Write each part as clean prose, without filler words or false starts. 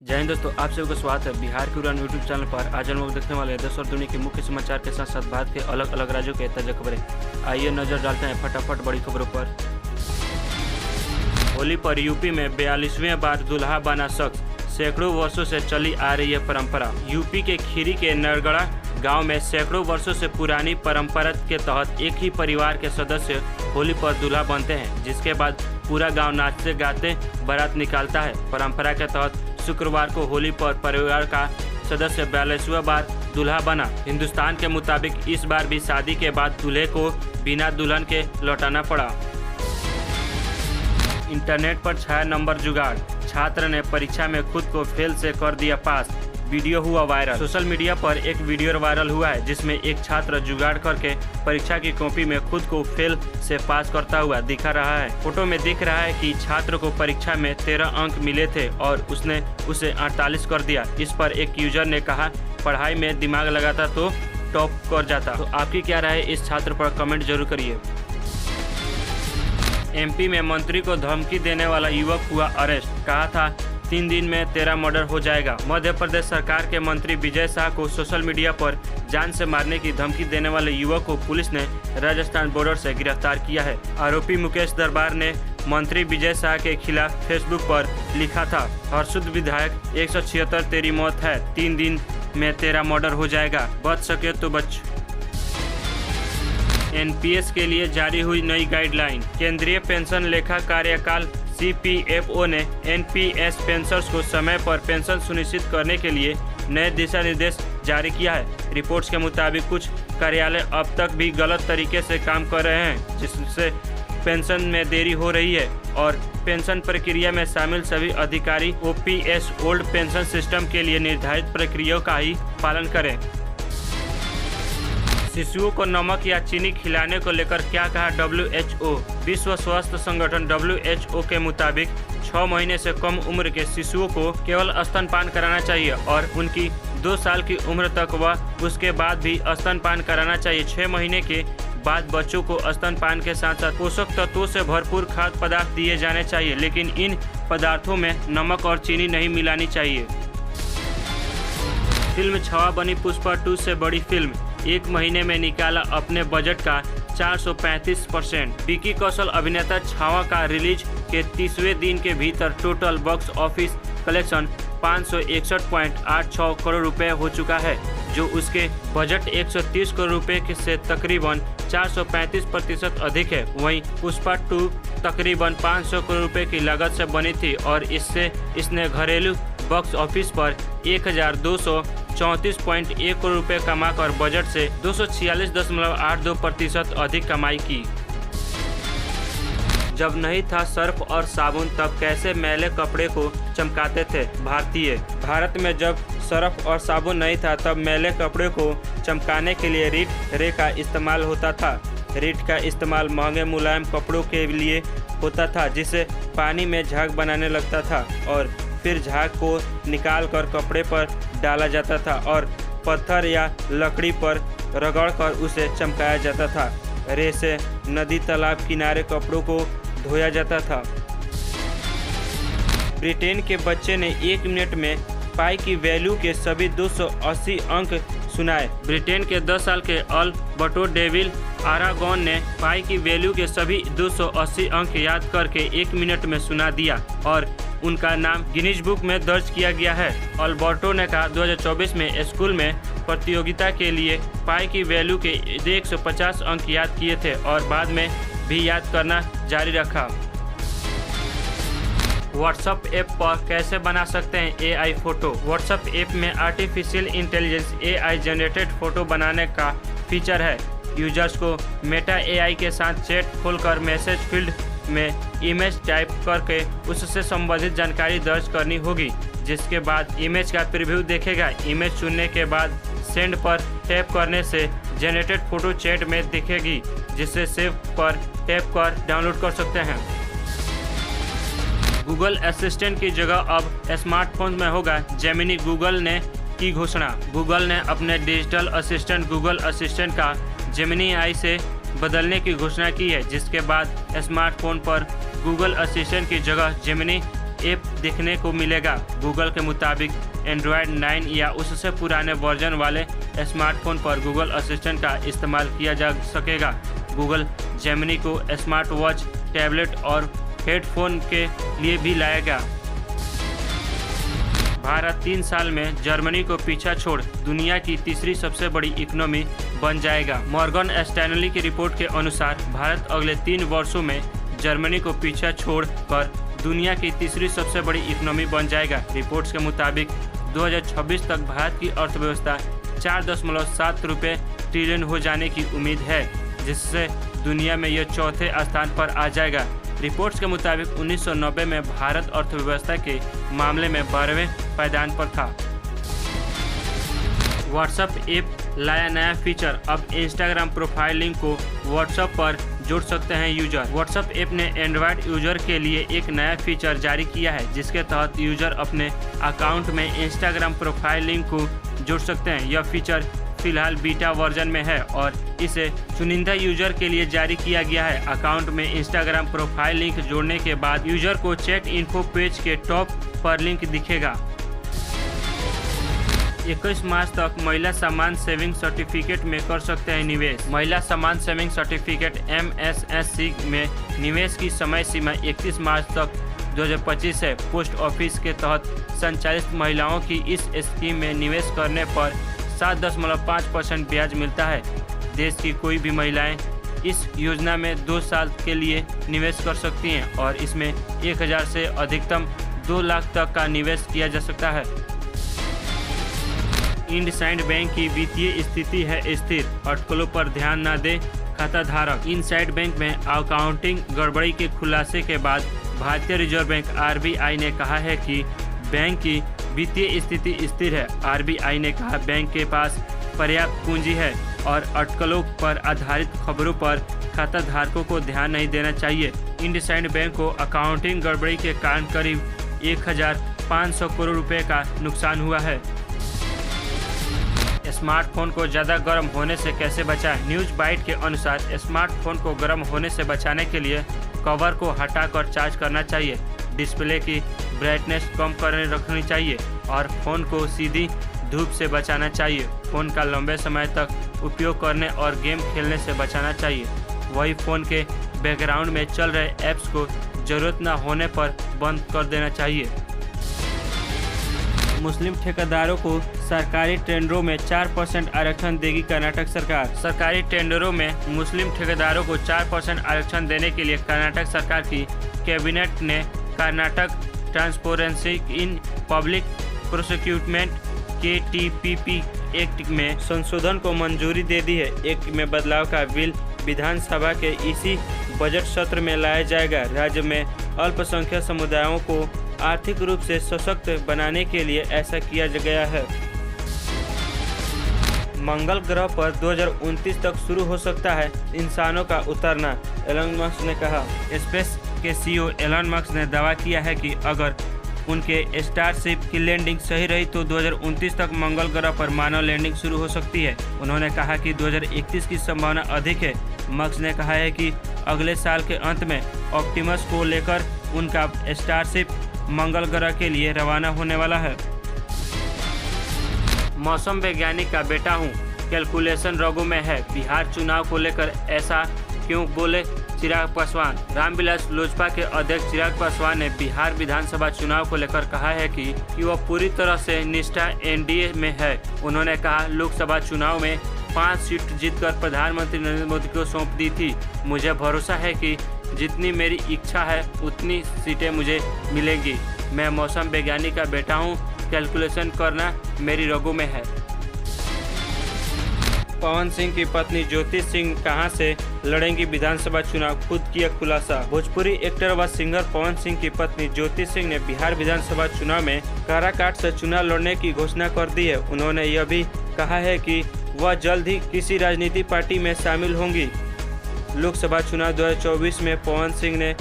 जय हिंद दोस्तों, आप सभी को स्वागत है बिहार की उड़ान यूट्यूब चैनल पर। आज हम लोग देखने वाले हैं देश और दुनिया के मुख्य समाचार के साथ साथ भारत के अलग अलग राज्यों के ताजा खबरें। आइए नजर डालते हैं फटाफट बड़ी खबरों पर। होली पर यूपी में 42वें बार दूल्हा बना शख्स, सैकड़ों वर्षों से चली आ रही है परंपरा। यूपी के खीरी के नरगड़ा गांव में सैकड़ों वर्षों से पुरानी परंपरा के तहत एक ही परिवार के सदस्य होली पर दूल्हा बनते हैं, जिसके बाद पूरा गांव नाचते गाते बारात निकालता है। परंपरा के तहत शुक्रवार को होली पर परिवार का सदस्य 42वां बार दूल्हा बना। हिंदुस्तान के मुताबिक इस बार भी शादी के बाद दूल्हे को बिना दुल्हन के लौटाना पड़ा। इंटरनेट पर छाया नंबर जुगाड़, छात्र ने परीक्षा में खुद को फेल से कर दिया पास, वीडियो हुआ वायरल। सोशल मीडिया पर एक वीडियो वायरल हुआ है जिसमें एक छात्र जुगाड़ करके परीक्षा की कॉपी में खुद को फेल से पास करता हुआ दिखा रहा है। फोटो में दिख रहा है कि छात्र को परीक्षा में 13 अंक मिले थे और उसने उसे 48 कर दिया। इस पर एक यूजर ने कहा, पढ़ाई में दिमाग लगाता तो टॉप कर जाता। तो आपकी क्या राय है इस छात्र पर, कमेंट जरूर करिए। एमपी में मंत्री को धमकी देने वाला युवक हुआ अरेस्ट, कहा था 3 दिन में तेरा मर्डर हो जाएगा। मध्य प्रदेश सरकार के मंत्री विजय शाह को सोशल मीडिया पर जान से मारने की धमकी देने वाले युवक को पुलिस ने राजस्थान बॉर्डर से गिरफ्तार किया है। आरोपी मुकेश दरबार ने मंत्री विजय शाह के खिलाफ फेसबुक पर लिखा था, हर्षुद विधायक 176 तेरी मौत है, 3 दिन में तेरा मर्डर हो जाएगा, बच सके तो बच। एनपीएस के लिए जारी हुई नई गाइडलाइन, केंद्रीय पेंशन लेखा कार्यकाल CPFO ने एनपीएस पेंशनर्स को समय पर पेंशन सुनिश्चित करने के लिए नए दिशा निर्देश जारी किया है। रिपोर्ट्स के मुताबिक कुछ कार्यालय अब तक भी गलत तरीके से काम कर रहे हैं, जिससे पेंशन में देरी हो रही है और पेंशन प्रक्रिया में शामिल सभी अधिकारी OPS ओल्ड पेंशन सिस्टम के लिए निर्धारित प्रक्रियाओं का ही पालन करें। शिशुओं को नमक या चीनी खिलाने को लेकर क्या कहा WHO। विश्व स्वास्थ्य संगठन WHO के मुताबिक 6 महीने से कम उम्र के शिशुओं को केवल स्तनपान कराना चाहिए और उनकी 2 साल की उम्र तक व उसके बाद भी स्तनपान कराना चाहिए। 6 महीने के बाद बच्चों को स्तनपान के साथ साथ पोषक तत्वों से भरपूर खाद्य पदार्थ दिए जाने चाहिए, लेकिन इन पदार्थों में नमक और चीनी नहीं मिलानी चाहिए। फिल्म छावा बनी पुष्पा 2 से बड़ी फिल्म, 1 महीने में निकाला अपने बजट का 435%। विकी कौशल अभिनेता छावा का रिलीज के 30वें दिन के भीतर total box office collection 561.86 crore रुपए हो चुका है, जो उसके बजट 130 करोड़ रुपए से तकरीबन 435% अधिक है। वहीं पुष्पा 2 तकरीबन 500 करोड़ रुपए की लागत से बनी थी और इसने घरेलू बॉक्स ऑफिस पर 1234.1 करोड़ रुपए कमाकर बजट से 246.82% अधिक कमाई की। जब नहीं था सर्फ और साबुन तब कैसे मैले कपड़े को चमकाते थे भारतीय। भारत में जब सर्फ और साबुन नहीं था तब मैले कपड़े को चमकाने के लिए रीठ रे का इस्तेमाल होता था। रीठ का इस्तेमाल महंगे मुलायम कपड़ों के लिए होता था, जिसे पानी में झाग बनाने लगता था और फिर झाग को निकालकर कपड़े पर डाला जाता था और पत्थर या लकड़ी पर रगड़कर उसे चमकाया जाता था। रे से नदी तालाब किनारे कपड़ों को धोया जाता था। ब्रिटेन के बच्चे ने 1 मिनट में पाई की वैल्यू के सभी 280 अंक सुनाए। ब्रिटेन के 10 साल के अल्बर्टो डेविल आरागोन ने पाई की वैल्यू के सभी 280 अंक याद करके 1 मिनट में सुना दिया और उनका नाम गिनीज बुक में दर्ज किया गया है। अल्बर्टो ने कहा 2024 में स्कूल में प्रतियोगिता के लिए पाई की वैल्यू के 150 अंक याद किए थे और बाद में भी याद करना जारी रखा। व्हाट्सएप ऐप पर कैसे बना सकते हैं AI फोटो। व्हाट्सएप ऐप में artificial intelligence AI generated photo बनाने का फीचर है। यूजर्स को मेटा AI के साथ चैट खोलकर मैसेज फील्ड में इमेज टाइप करके उससे संबंधित जानकारी दर्ज करनी होगी, जिसके बाद इमेज का प्रीव्यू देखेगा। इमेज चुनने के बाद सेंड पर टैप करने से जनरेटेड फोटो चैट में दिखेगी, जिसे सेव पर टैप कर डाउनलोड कर सकते हैं। गूगल असिस्टेंट की जगह अब स्मार्टफोन में होगा जेमिनी, गूगल ने की घोषणा। गूगल ने अपने डिजिटल असिस्टेंट गूगल असिस्टेंट का जेमिनी AI से बदलने की घोषणा की है, जिसके बाद स्मार्टफोन पर गूगल असिस्टेंट की जगह जेमिनी ऐप देखने को मिलेगा। गूगल के मुताबिक एंड्रॉयड 9 या उससे पुराने वर्जन वाले स्मार्टफोन पर गूगल असिस्टेंट का इस्तेमाल किया जा सकेगा। गूगल जेमिनी को स्मार्ट वॉच, टैबलेट और हेडफोन के लिए भी लाएगा। भारत 3 साल में जर्मनी को पीछा छोड़ दुनिया की तीसरी सबसे बड़ी इकोनॉमी बन जाएगा। मॉर्गन स्टैनली की रिपोर्ट के अनुसार भारत अगले 3 वर्षों में जर्मनी को पीछा छोड़कर दुनिया की तीसरी सबसे बड़ी इकोनॉमी बन जाएगा। रिपोर्ट्स के मुताबिक 2026 तक भारत की अर्थव्यवस्था 4.7 रुपये ट्रिलियन हो जाने की उम्मीद है, जिससे दुनिया में यह चौथे स्थान पर आ जाएगा। रिपोर्ट्स के मुताबिक 1990 में भारत अर्थव्यवस्था के मामले में 12वें पायदान पर था। व्हाट्सएप ऐप लाया नया फीचर। अब इंस्टाग्राम प्रोफाइल लिंक को व्हाट्सएप पर जोड़ सकते हैं यूजर। व्हाट्सएप ऐप ने एंड्रॉयड यूजर के लिए एक नया फीचर जारी किया है, जिसके तहत यूजर अपने अकाउंट में इंस्टाग्राम प्रोफाइल लिंक को जोड़ सकते हैं। यह फीचर फिलहाल बीटा वर्जन में है और इसे चुनिंदा यूजर के लिए जारी किया गया है। अकाउंट में इंस्टाग्राम प्रोफाइल लिंक जोड़ने के बाद यूजर को चैट इन्फो पेज के टॉप पर लिंक दिखेगा। 21 मार्च तक महिला सम्मान सेविंग सर्टिफिकेट में कर सकते हैं निवेश। महिला सम्मान सेविंग सर्टिफिकेट MSSC में निवेश की समय सीमा 31 मार्च तक 2025 है। पोस्ट ऑफिस के तहत संचालित महिलाओं की इस स्कीम में निवेश करने पर 7.5% ब्याज मिलता है। देश की कोई भी महिलाएं इस योजना में 2 साल के लिए निवेश कर सकती हैं और इसमें 1000 से अधिकतम 2 लाख तक का निवेश किया जा सकता है। इंडसइंड बैंक की वित्तीय स्थिति है स्थिर, अटकलों पर ध्यान न दे खाता धारक। इंडसइंड बैंक में अकाउंटिंग गड़बड़ी के खुलासे के बाद भारतीय रिजर्व बैंक RBI ने कहा है कि बैंक की वित्तीय स्थिति स्थिर है। RBI ने कहा बैंक के पास पर्याप्त पूंजी है और अटकलों पर आधारित खबरों पर खाता धारकों को ध्यान नहीं देना चाहिए। इंडसइंड बैंक को अकाउंटिंग गड़बड़ी के कारण करीब 1500 करोड़ रुपए का नुकसान हुआ है। स्मार्टफोन को ज़्यादा गर्म होने से कैसे बचाएं? न्यूज़ बाइट के अनुसार स्मार्टफोन को गर्म होने से बचाने के लिए कवर को हटाकर चार्ज करना चाहिए, डिस्प्ले की ब्राइटनेस कम करने रखनी चाहिए और फ़ोन को सीधी धूप से बचाना चाहिए। फ़ोन का लंबे समय तक उपयोग करने और गेम खेलने से बचाना चाहिए। वही फ़ोन के बैकग्राउंड में चल रहे ऐप्स को ज़रूरत न होने पर बंद कर देना चाहिए। मुस्लिम ठेकेदारों को सरकारी टेंडरों में 4% आरक्षण देगी कर्नाटक सरकार। सरकारी टेंडरों में मुस्लिम ठेकेदारों को 4% आरक्षण देने के लिए कर्नाटक सरकार की कैबिनेट ने Karnataka transparency in public procurement KTPP act में संशोधन को मंजूरी दे दी है। एक्ट में बदलाव का बिल विधानसभा के इसी बजट सत्र में लाया जाएगा। राज्य में अल्पसंख्यक समुदायों को आर्थिक रूप से सशक्त बनाने के लिए ऐसा किया गया है। मंगल ग्रह पर 2029 तक शुरू हो सकता है इंसानों का उतरना, एलन मस्क ने कहा। स्पेस के CEO एलन मस्क ने दावा किया है कि अगर उनके स्टारशिप की लैंडिंग सही रही तो 2029 तक मंगल ग्रह पर मानव लैंडिंग शुरू हो सकती है। उन्होंने कहा कि 2031 की संभावना अधिक है। मस्क ने कहा है कि अगले साल के अंत में ऑप्टिमस को लेकर उनका स्टारशिप मंगल ग्रह के लिए रवाना होने वाला है। मौसम वैज्ञानिक का बेटा हूं, कैलकुलेशन रगों में है। बिहार चुनाव को लेकर ऐसा क्यों बोले चिराग पासवान? रामविलास लोजपा के अध्यक्ष चिराग पासवान ने बिहार विधानसभा चुनाव को लेकर कहा है कि वह पूरी तरह से निष्ठा NDA में है। उन्होंने कहा, लोकसभा चुनाव में 5 सीट जीतकर प्रधानमंत्री नरेंद्र मोदी को सौंप दी थी। मुझे भरोसा है कि जितनी मेरी इच्छा है उतनी सीटें मुझे मिलेंगी। मैं मौसम वैज्ञानिक का बेटा हूं, कैलकुलेशन करना मेरी रगों में है। पवन सिंह की पत्नी ज्योति सिंह कहां से लड़ेंगी विधानसभा चुनाव, खुद किया खुलासा। भोजपुरी एक्टर व सिंगर पवन सिंह की पत्नी ज्योति सिंह ने बिहार विधानसभा चुनाव में काराकाट से चुनाव लड़ने की घोषणा कर दी है। उन्होंने यह भी कहा है कि वह जल्द ही किसी राजनीतिक पार्टी में शामिल होंगी। लोकसभा चुनाव 2024 में पवन सिंह ने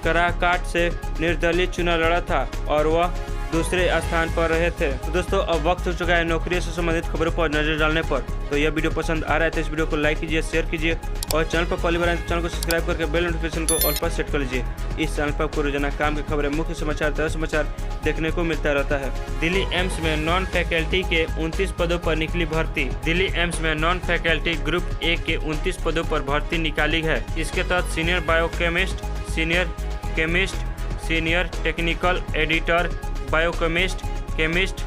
काराकाट से निर्दलीय चुनाव लड़ा था और वह दूसरे स्थान पर रहे थे। तो दोस्तों अब वक्त हो चुका है नौकरी से संबंधित खबरों पर नजर डालने पर। तो यह वीडियो पसंद आ रहा है तो इस वीडियो को लाइक कीजिए, शेयर कीजिए और चैनल पर पहली बार आए तो चैनल को सब्सक्राइब करके बेल नोटिफिकेशन को ऑल पर सेट कर लीजिए। इस चैनल पर आपको रोजाना काम की खबरें, मुख्य समाचार, ताजा समाचार देखने को मिलता रहता है। दिल्ली एम्स में नॉन फैकल्टी के 29 पदों पर निकली भर्ती। दिल्ली एम्स में नॉन फैकल्टी ग्रुप ए के 29 पदों पर भर्ती निकाली है। इसके तहत senior biochemist, senior chemist, senior technical editor, biochemist, chemist,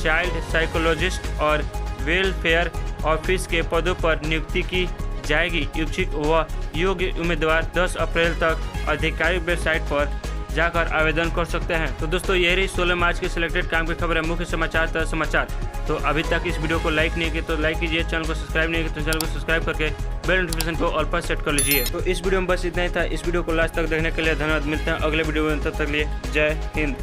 child psychologist और वेलफेयर ऑफिस के पदों पर नियुक्ति की जाएगी। इच्छुक व योग्य उम्मीदवार 10 अप्रैल तक आधिकारिक वेबसाइट पर जाकर आवेदन कर सकते हैं। तो दोस्तों यही रही 16 मार्च के सिलेक्टेड काम की खबर है, मुख्य समाचार, ताजा समाचार। तो अभी तक इस वीडियो को लाइक नहीं किया तो लाइक कीजिए, चैनल को सब्सक्राइब नहीं किया तो चैनल को सब्सक्राइब करके बेल नोटिफिकेशन को ऑल पर सेट कर लीजिए। तो इस वीडियो में बस इतना ही था। इस वीडियो को लास्ट तक देखने के लिए धन्यवाद। मिलते हैं अगले वीडियो में, तब तक लिए जय हिंद।